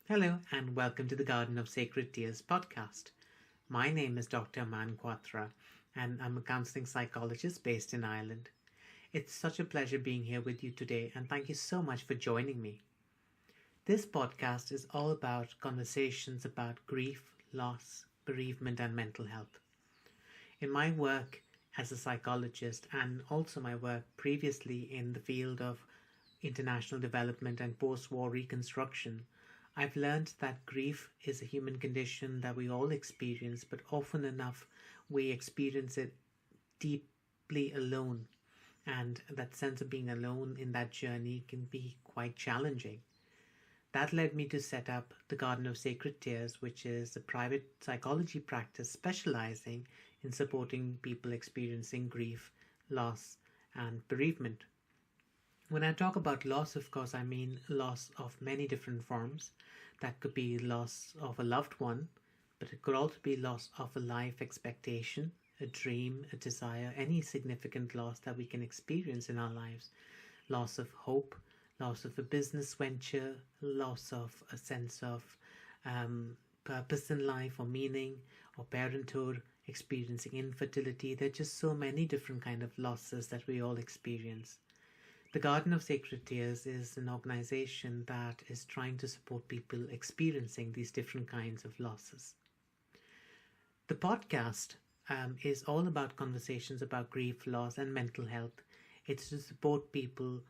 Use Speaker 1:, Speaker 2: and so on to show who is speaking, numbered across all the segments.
Speaker 1: Hello, and welcome to the Garden of Sacred Tears podcast. My name is Dr. Aman Kwatra, and I'm a counseling psychologist based in Ireland. It's such a pleasure being here with you today, and thank you so much for joining me. This podcast is all about conversations about grief, loss, bereavement, and mental health. In my work as a psychologist, and also my work previously in the field of international development and post war reconstruction, I've learned that grief is a human condition that we all experience, but often enough we experience it deeply alone. And that sense of being alone in that journey can be quite challenging. That led me to set up the Garden of Sacred Tears, which is a private psychology practice specializing in supporting people experiencing grief, loss, and bereavement. When I talk about loss, of course, I mean loss of many different forms. That could be loss of a loved one, but it could also be loss of a life expectation, a dream, a desire, any significant loss that we can experience in our lives. Loss of hope, loss of a business venture, loss of a sense of purpose in life or meaning, or parenthood, experiencing infertility. There are just so many different kind of losses that we all experience. The Garden of Sacred Tears is an organization that is trying to support people experiencing these different kinds of losses. The podcast is all about conversations about grief, loss, and mental health. It's to support people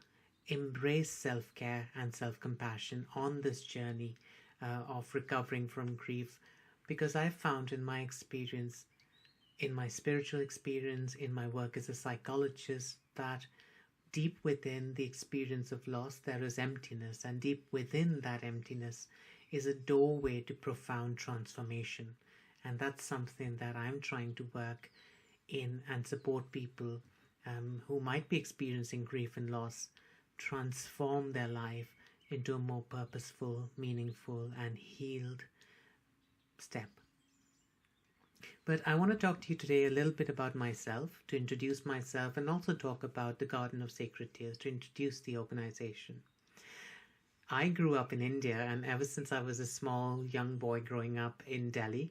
Speaker 1: embrace self-care and self-compassion on this journey of recovering from grief, because I've found in my experience, in my spiritual experience, in my work as a psychologist, that deep within the experience of loss, there is emptiness, and deep within that emptiness is a doorway to profound transformation. And that's something that I'm trying to work in and support people who might be experiencing grief and loss, transform their life into a more purposeful, meaningful, and healed step. But I want to talk to you today a little bit about myself, to introduce myself, and also talk about the Garden of Sacred Tears, to introduce the organization. I grew up in India, and ever since I was a small young boy growing up in Delhi,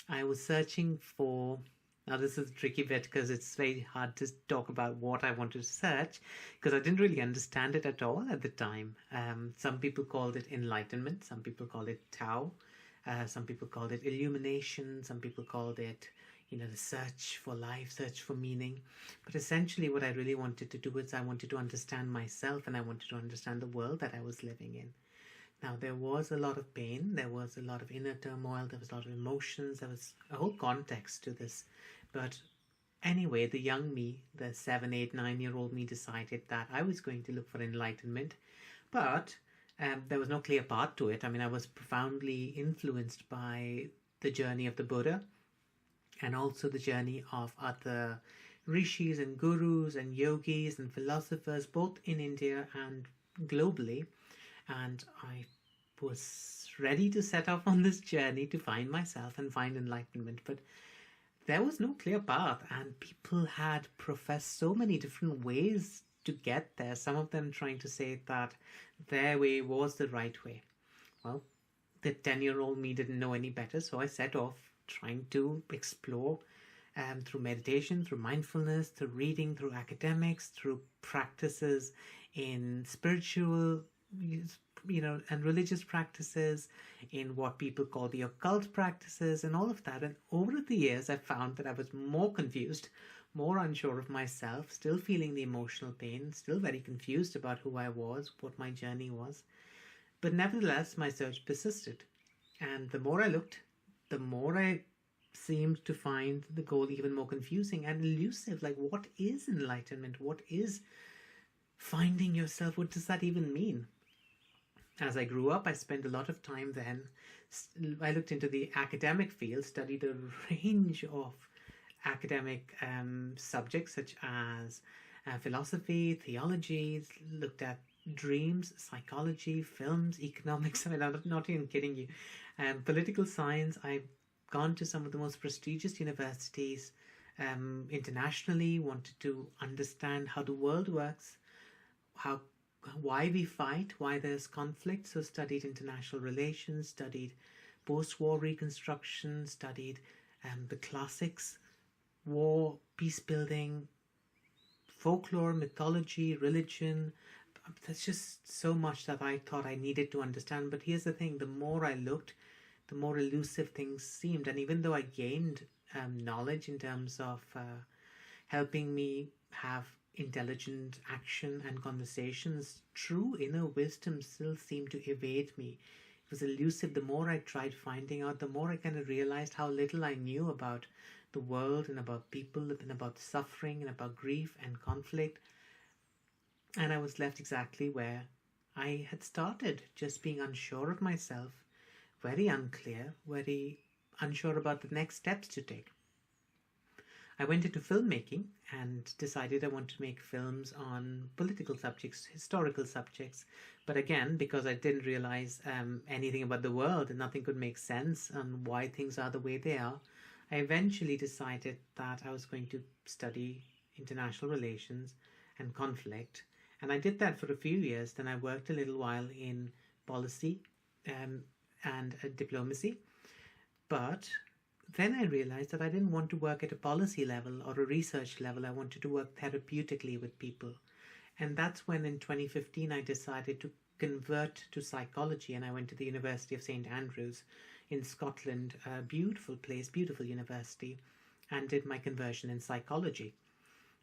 Speaker 1: I was searching for... Now this is a tricky bit because it's very hard to talk about what I wanted to search, because I didn't really understand it at all at the time. Some people called it enlightenment, some people called it Tao. Some people called it illumination, some people called it, the search for life, search for meaning. But essentially what I really wanted to do is I wanted to understand myself, and I wanted to understand the world that I was living in. Now, there was a lot of pain, there was a lot of inner turmoil, there was a lot of emotions, there was a whole context to this. But anyway, the young me, the 7, 8, 9-year-old me, decided that I was going to look for enlightenment. But there was no clear path to it. I mean, I was profoundly influenced by the journey of the Buddha, and also the journey of other rishis and gurus and yogis and philosophers, both in India and globally. And I was ready to set off on this journey to find myself and find enlightenment. But there was no clear path, and people had professed so many different ways to get there, some of them trying to say that their way was the right way. Well, the 10-year-old me didn't know any better, so I set off trying to explore through meditation, through mindfulness, through reading, through academics, through practices in spiritual, and religious practices, in what people call the occult practices, and all of that. And over the years, I found that I was more confused, more unsure of myself, still feeling the emotional pain, still very confused about who I was, what my journey was. But nevertheless, my search persisted. And the more I looked, the more I seemed to find the goal even more confusing and elusive. Like, what is enlightenment? What is finding yourself? What does that even mean? As I grew up, I spent a lot of time then. I looked into the academic field, studied a range of academic subjects such as philosophy, theology, looked at dreams, psychology, films, economics. I mean, I'm not even kidding you. Political science. I've gone to some of the most prestigious universities internationally, wanted to understand how the world works, how why we fight, why there's conflict. So studied international relations, studied post-war reconstruction, studied the classics, war, peace building, folklore, mythology, religion. There's just so much that I thought I needed to understand. But here's the thing, the more I looked, the more elusive things seemed. And even though I gained knowledge in terms of helping me have intelligent action and conversations, true inner wisdom still seemed to evade me. It was elusive. The more I tried finding out, the more I kind of realized how little I knew about the world and about people and about suffering and about grief and conflict. And I was left exactly where I had started, just being unsure of myself, very unclear, very unsure about the next steps to take. I went into filmmaking and decided I wanted to make films on political subjects, historical subjects. But again, because I didn't realize anything about the world and nothing could make sense on why things are the way they are, I eventually decided that I was going to study international relations and conflict. And I did that for a few years. Then I worked a little while in policy and diplomacy. But then I realized that I didn't want to work at a policy level or a research level. I wanted to work therapeutically with people. And that's when in 2015 I decided to convert to psychology, and I went to the University of St Andrews in Scotland, a beautiful place, beautiful university, and did my conversion in psychology,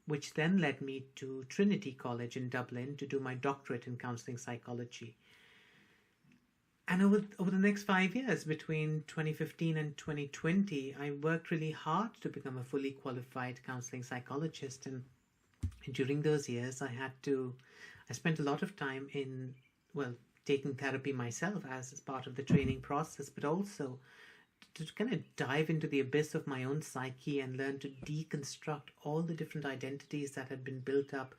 Speaker 1: which then led me to Trinity College in Dublin to do my doctorate in counselling psychology. And over the next 5 years, between 2015 and 2020, I worked really hard to become a fully qualified counselling psychologist. And during those years, I spent a lot of time in, taking therapy myself as part of the training process, but also to kind of dive into the abyss of my own psyche and learn to deconstruct all the different identities that had been built up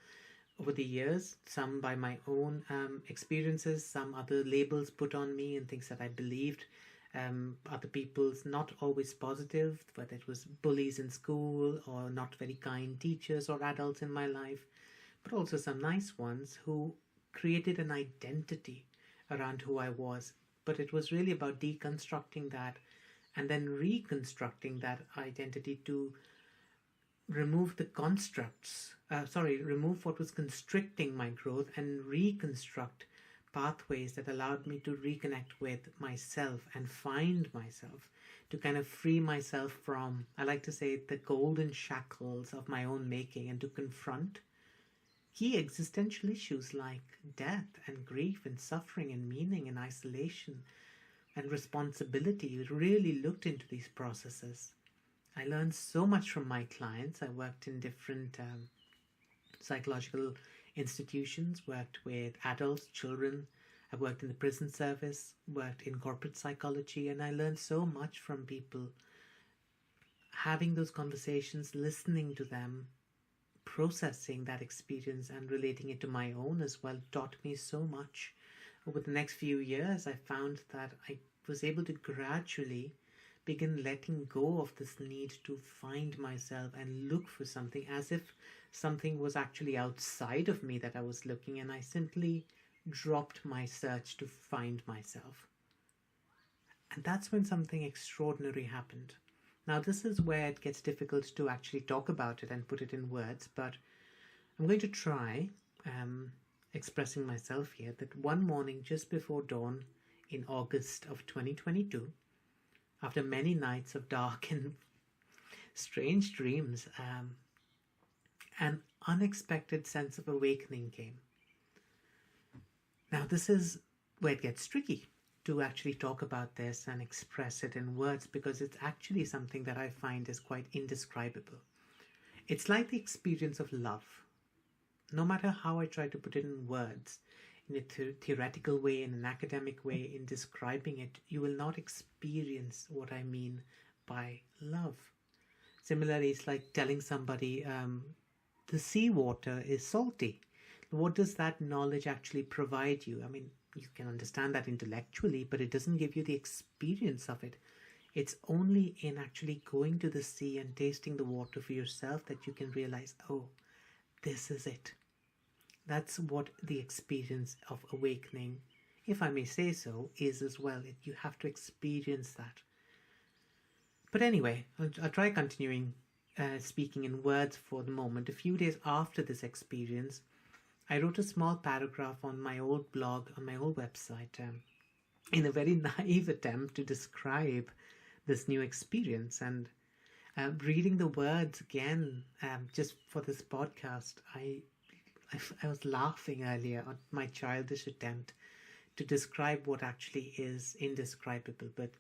Speaker 1: over the years, some by my own experiences, some other labels put on me and things that I believed, other people's not always positive, whether it was bullies in school or not very kind teachers or adults in my life, but also some nice ones who created an identity around who I was. But it was really about deconstructing that and then reconstructing that identity to remove the remove what was constricting my growth and reconstruct pathways that allowed me to reconnect with myself and find myself, to kind of free myself from, I like to say, the golden shackles of my own making, and to confront key existential issues like death and grief and suffering and meaning and isolation and responsibility. We really looked into these processes. I learned so much from my clients. I worked in different psychological institutions, worked with adults, children. I worked in the prison service, worked in corporate psychology, and I learned so much from people. Having those conversations, listening to them, processing that experience and relating it to my own as well taught me so much. Over the next few years, I found that I was able to gradually begin letting go of this need to find myself and look for something, as if something was actually outside of me that I was looking, and I simply dropped my search to find myself. And that's when something extraordinary happened. Now, this is where it gets difficult to actually talk about it and put it in words, but I'm going to try expressing myself here that one morning just before dawn in August of 2022, after many nights of dark and strange dreams, an unexpected sense of awakening came. Now, this is where it gets tricky to actually talk about this and express it in words, because it's actually something that I find is quite indescribable. It's like the experience of love. No matter how I try to put it in words, in a theoretical way, in an academic way, in describing it, you will not experience what I mean by love. Similarly, it's like telling somebody the seawater is salty. What does that knowledge actually provide you? I mean, you can understand that intellectually, but it doesn't give you the experience of it. It's only in actually going to the sea and tasting the water for yourself that you can realize, oh, this is it. That's what the experience of awakening, if I may say so, is as well. You have to experience that. But anyway, I'll try continuing speaking in words for the moment. A few days after this experience, I wrote a small paragraph on my old blog, on my old website, in a very naive attempt to describe this new experience. And reading the words again, just for this podcast, I was laughing earlier at my childish attempt to describe what actually is indescribable, but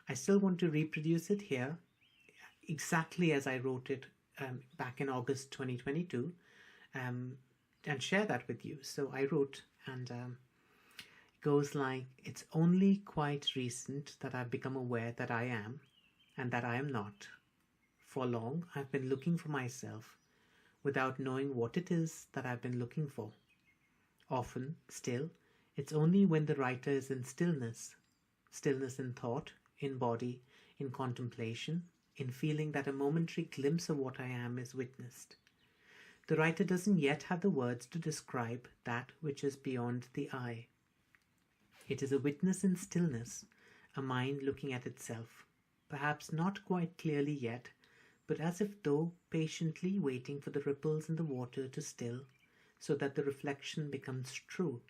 Speaker 1: I still want to reproduce it here exactly as I wrote it back in August 2022, and share that with you. So I wrote, and it goes like, it's only quite recent that I've become aware that I am and that I am not. For long, I've been looking for myself without knowing what it is that I've been looking for. Often, still, it's only when the writer is in stillness in thought, in body, in contemplation, in feeling that a momentary glimpse of what I am is witnessed. The writer doesn't yet have the words to describe that which is beyond the eye. It is a witness in stillness, a mind looking at itself, perhaps not quite clearly yet, but as if though patiently waiting for the ripples in the water to still, so that the reflection becomes true.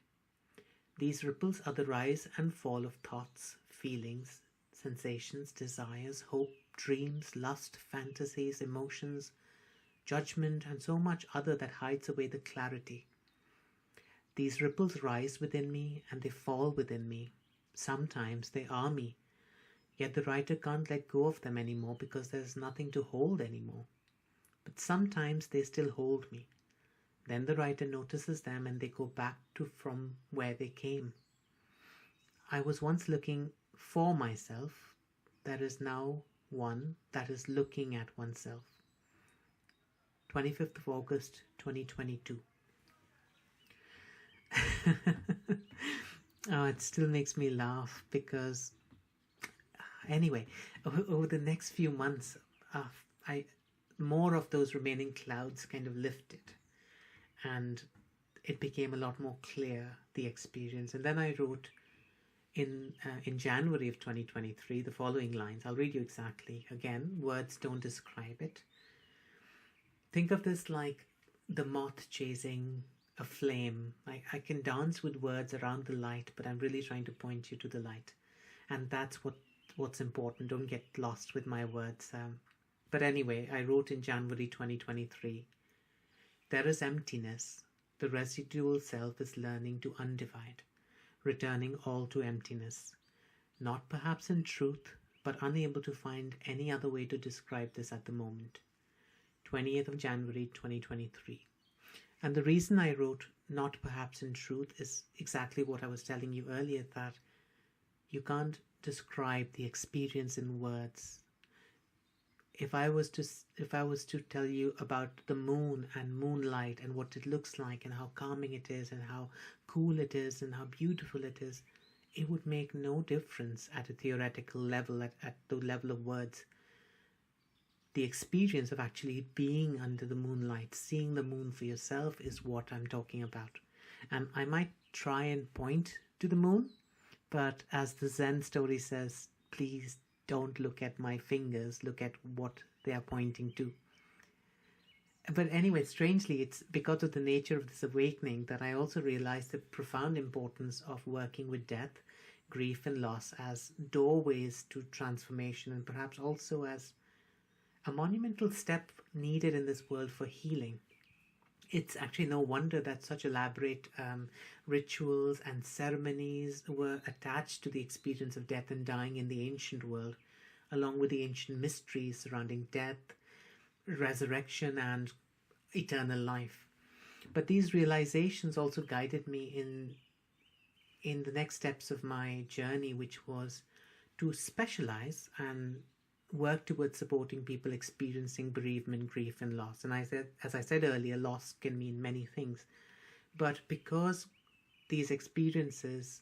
Speaker 1: These ripples are the rise and fall of thoughts, feelings, sensations, desires, hope, dreams, lust, fantasies, emotions, judgment, and so much other that hides away the clarity. These ripples rise within me and they fall within me. Sometimes they are me, yet the writer can't let go of them anymore because there's nothing to hold anymore. But sometimes they still hold me. Then the writer notices them and they go back to from where they came. I was once looking for myself. There is now one that is looking at oneself. 25th of August 2022. Oh, it still makes me laugh because anyway, over the next few months, more of those remaining clouds kind of lifted, and it became a lot more clear, the experience. And then I wrote in January of 2023 the following lines. I'll read you exactly. Again, words don't describe it. Think of this like the moth chasing a flame. I can dance with words around the light, but I'm really trying to point you to the light, and that's what's important. Don't get lost with my words. But anyway, I wrote in January 2023, there is emptiness. The residual self is learning to undivide, returning all to emptiness. Not perhaps in truth, but unable to find any other way to describe this at the moment. 20th of January 2023. And the reason I wrote not perhaps in truth is exactly what I was telling you earlier, that you can't describe the experience in words. If I was to tell you about the moon and moonlight and what it looks like and how calming it is and how cool it is and how beautiful it is, it would make no difference at a theoretical level, at the level of words. The experience of actually being under the moonlight, seeing the moon for yourself, is what I'm talking about. And I might try and point to the moon, but as the Zen story says, please don't look at my fingers, look at what they are pointing to. But anyway, strangely, it's because of the nature of this awakening that I also realized the profound importance of working with death, grief, and loss as doorways to transformation, and perhaps also as a monumental step needed in this world for healing. It's actually no wonder that such elaborate rituals and ceremonies were attached to the experience of death and dying in the ancient world, along with the ancient mysteries surrounding death, resurrection, and eternal life. But these realizations also guided me in the next steps of my journey, which was to specialize and work towards supporting people experiencing bereavement, grief, and loss. And as I said earlier, loss can mean many things. But because these experiences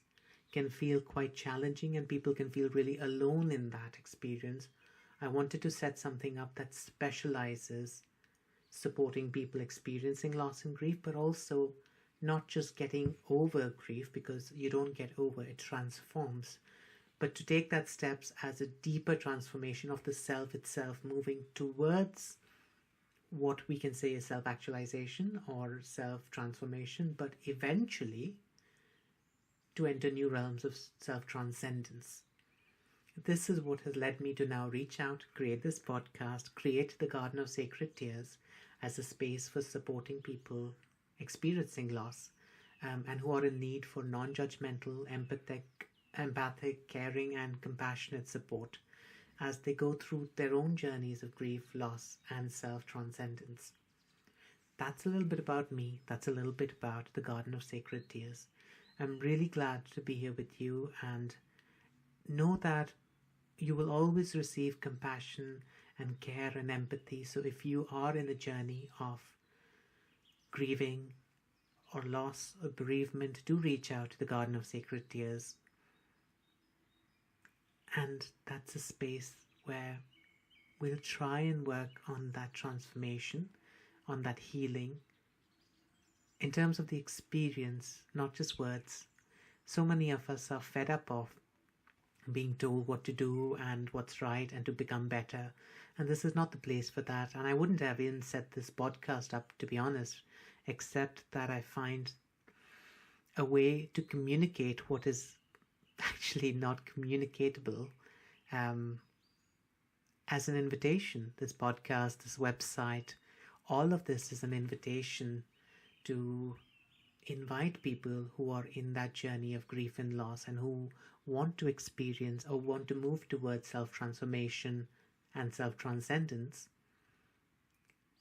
Speaker 1: can feel quite challenging and people can feel really alone in that experience, I wanted to set something up that specializes supporting people experiencing loss and grief, but also not just getting over grief, because you don't get over, it transforms, but to take that steps as a deeper transformation of the self itself, moving towards what we can say is self-actualization or self-transformation, but eventually to enter new realms of self-transcendence. This is what has led me to now reach out, create this podcast, create the Garden of Sacred Tears as a space for supporting people experiencing loss, and who are in need for non-judgmental, empathic, caring and compassionate support as they go through their own journeys of grief, loss and self-transcendence. That's a little bit about me. That's a little bit about the Garden of Sacred Tears. I'm really glad to be here with you, and know that you will always receive compassion and care and empathy. So if you are in a journey of grieving or loss or bereavement, do reach out to the Garden of Sacred Tears. And that's a space where we'll try and work on that transformation, on that healing, in terms of the experience, not just words. So many of us are fed up of being told what to do and what's right and to become better. And this is not the place for that. And I wouldn't have even set this podcast up, to be honest, except that I find a way to communicate what is actually not communicatable, as an invitation. This podcast, this website, all of this is an invitation to invite people who are in that journey of grief and loss and who want to experience or want to move towards self-transformation and self-transcendence,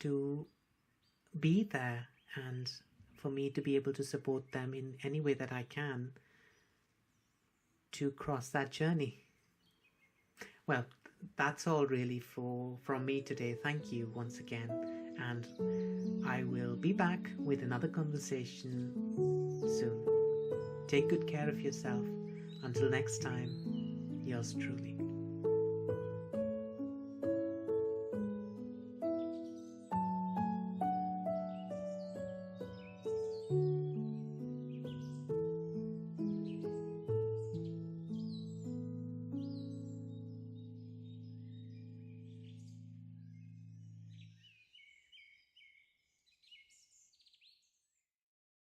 Speaker 1: to be there and for me to be able to support them in any way that I can to cross that journey. Well, that's all really from me today. Thank you once again, and I will be back with another conversation soon. Take good care of yourself. Until next time, yours truly.